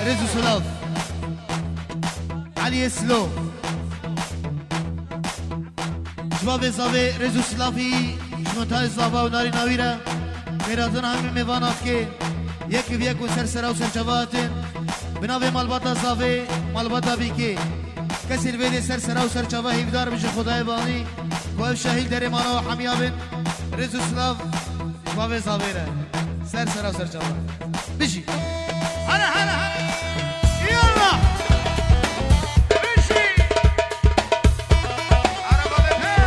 رزو سلاف علي سلو جواب زاوی رزو سلافی جمنتای زاوا و ناری ناویره میراتن همین میوانات که یک و یک و سرسرا و سرچواتن بناوی مالباتا زاوی مالباتا بی که کسی الویدی سرسرا و سرچوا هیودار بشه خدای بانی و شهیل در مانا و حمیابن رزو سلاف جواب زاوی ره سرسرا و سرچوا بشی هلا هلا هلا يلا امشي عربة بالهي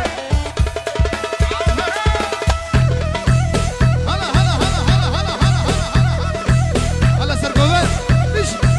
هلا هلا هلا هلا هلا هلا هلا سرقوات امشي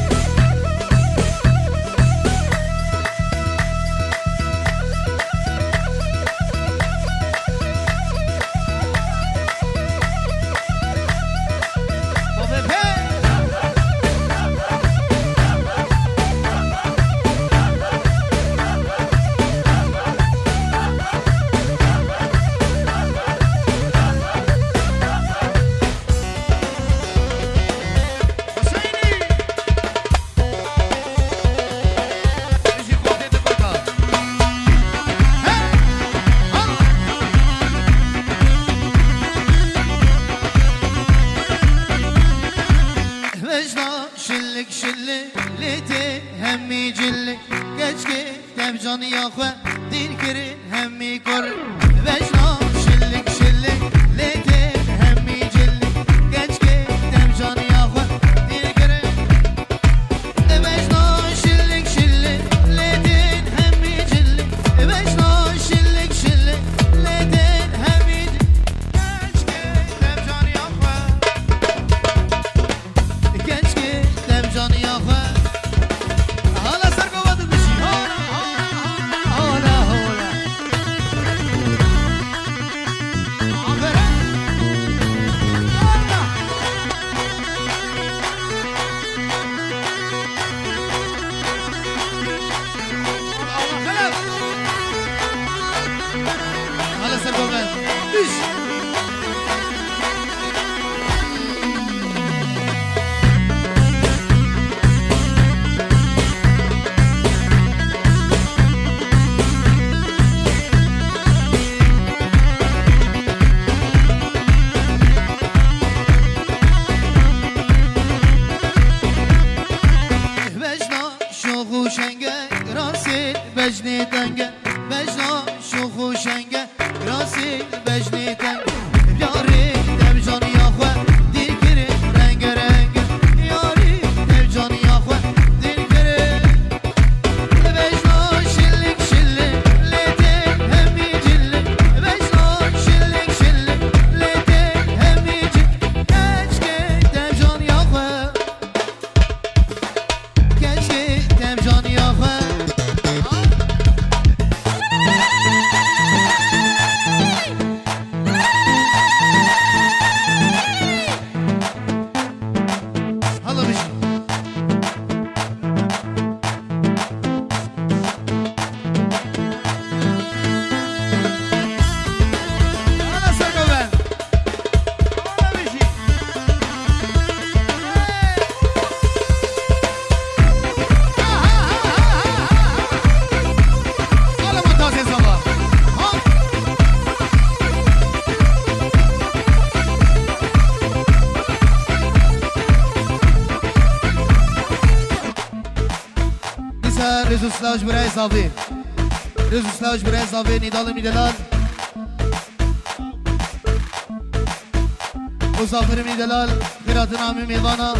رزو سلاوش برای زاوی رزو سلاوش برای زاوی نیدال میدلال مسافر میدلال خیراتنا همی میوانا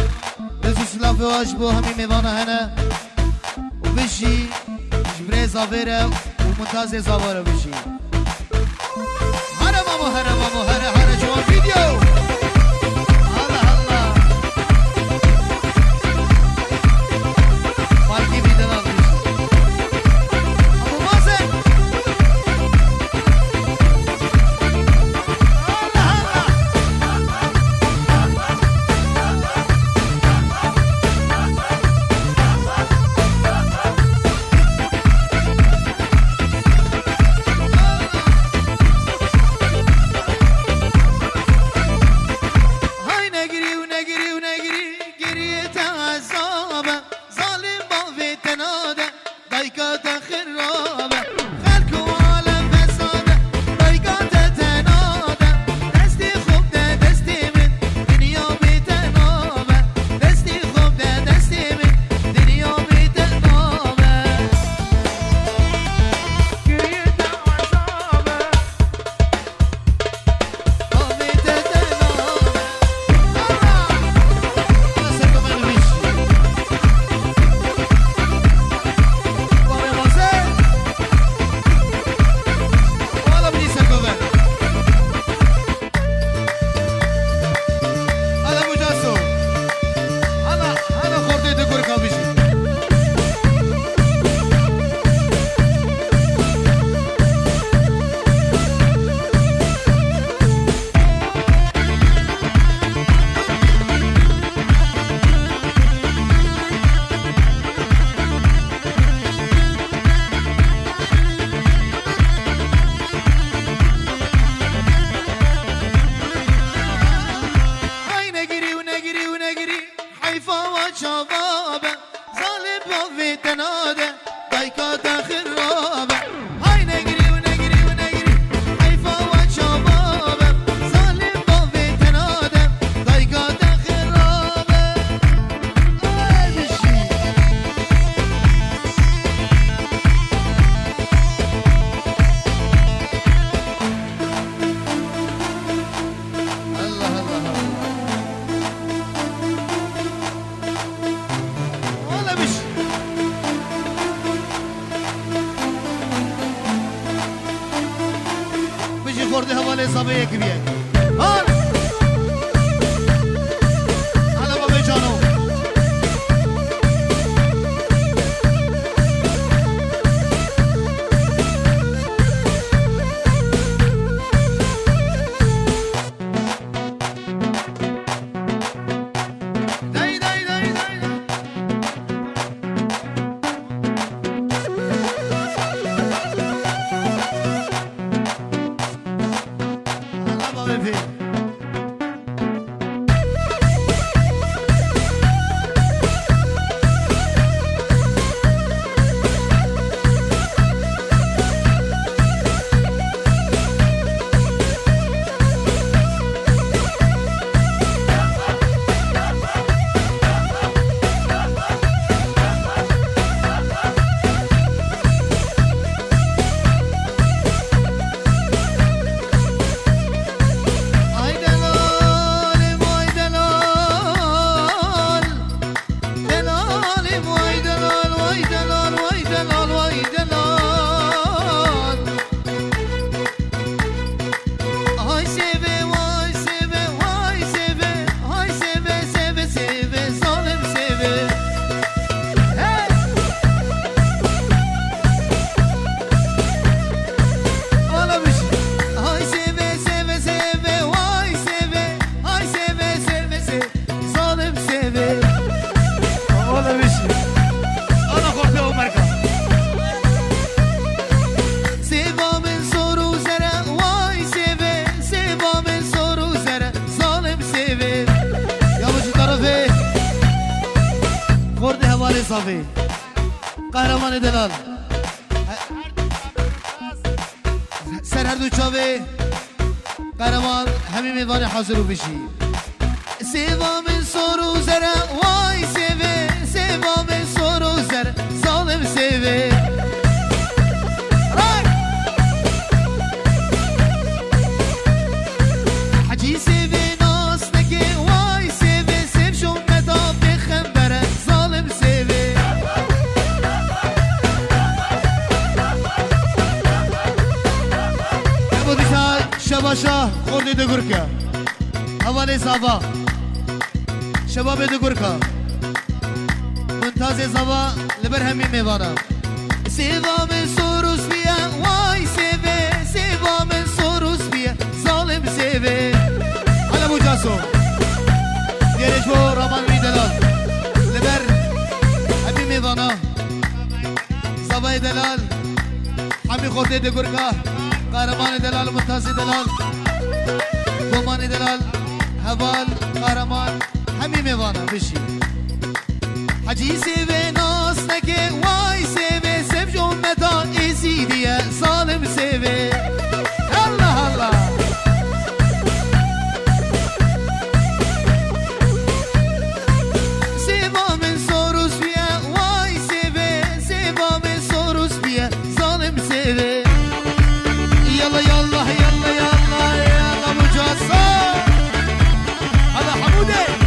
رزو سلاف واش بو همی میوانا هنه و بشی برای زاوی رو و منتاز زاوی رو بشی هره مامو هره جوان ویدیو خورده حواله حسابه یک بیه حال حالا بابا جانو صافي قهرمان دلال سرهردو چاوه قهرمان همین میوان حاضر رو بشی سیوا من سر و زره وای سیوه سیوا من سر و زره ظالم ظالم سیوه حجی سیوه ناس نگه وای سیوه سیب شون ندا بخم بره ظالم سیوه بودیتا شباشا خوردی دو گرکه حوالی زابا شباب دو گرکه منتاز زوا لبر همین میوانم سیوا من سوروس بیه وای سیوه سیوا من سوروس بیه ظالم سیوه حالا بو جاسو دیرش بو رامان دلال لبر همین میوانا زوای دلال همین خورده دگرگا قهرمان دلال منتاز دلال گمان دلال حوال قهرمان همین میوانا بشی حجی سیوه ناس نکه وای سیوه سب جون مدان ایزی دیه ظالم سیوه الله الله سیوا من سوروس بیه وای سیوه سیوا من سوروس بیه ظالم سیوه یلا یلا یلا یلا یلا مجاسا هذا حموده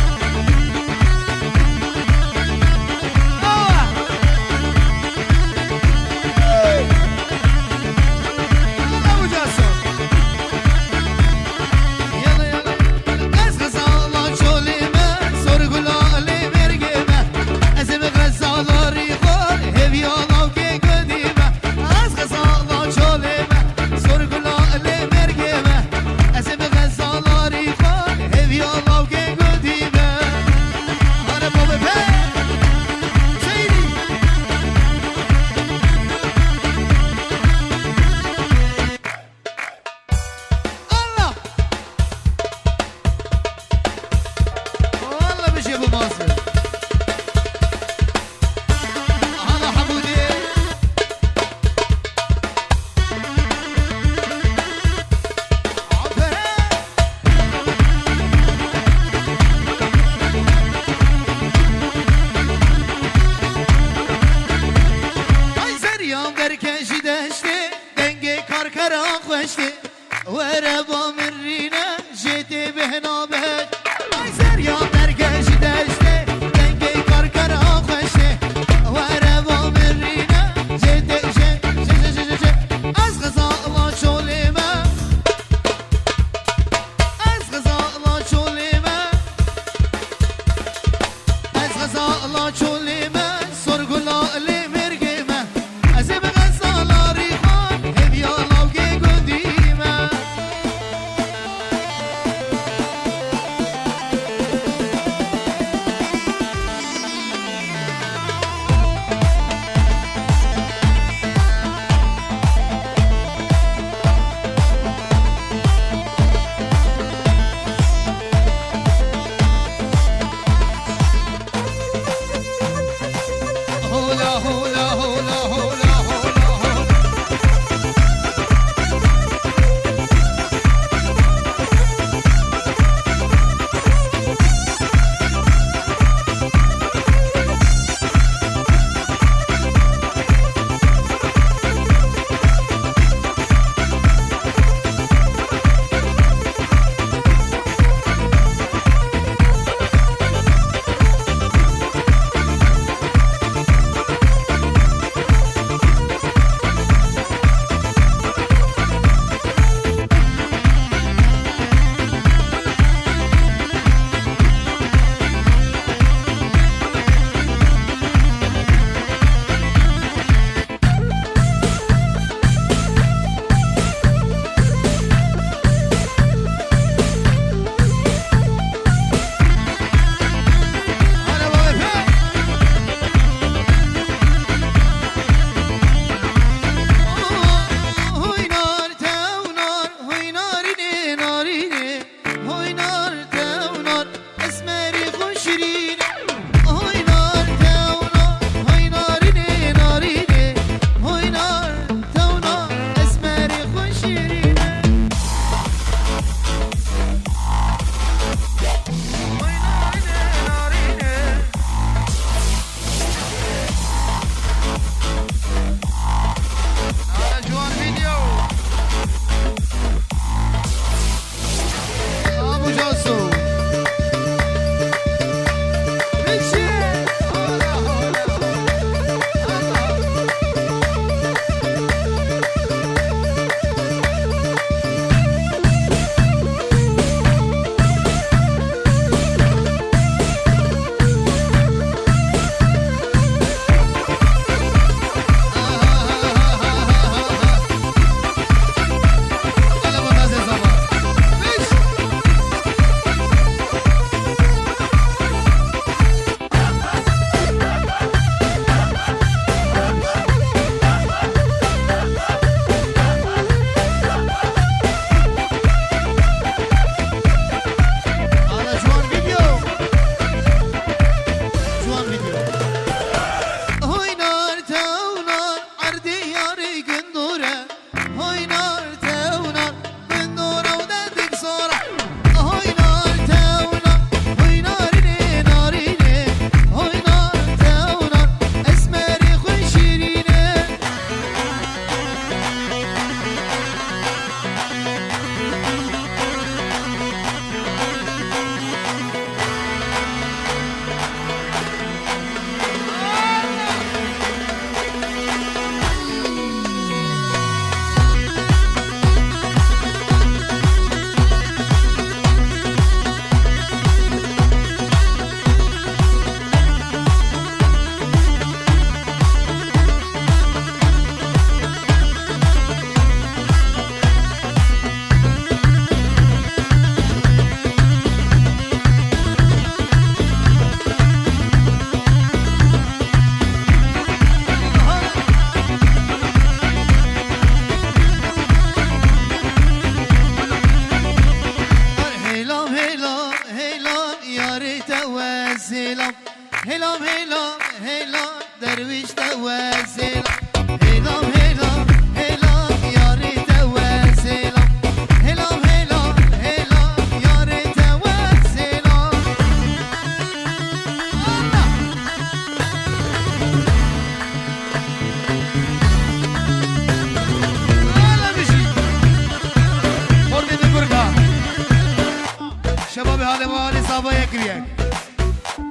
حال ما حال صافا یک بیک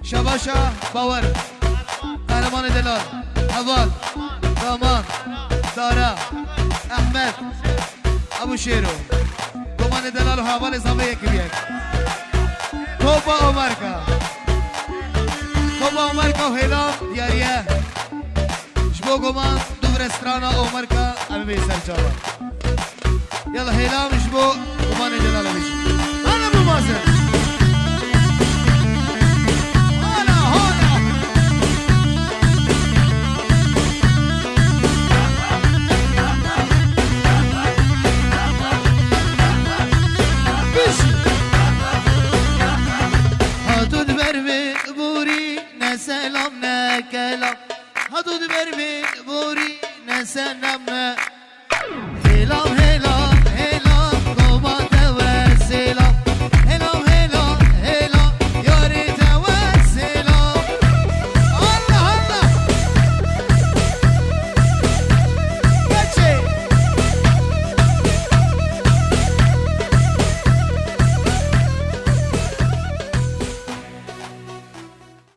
شباشا باور قهرمان دلال حوال دامان دارا احمد ابو شیرو گمان دلال و حوال صافا یک بیک کوپا عمرکا و هیلام دیاریه شبو گمان دو رسترانا عمرکا امی بیسر چاوا یلا هیلام شبو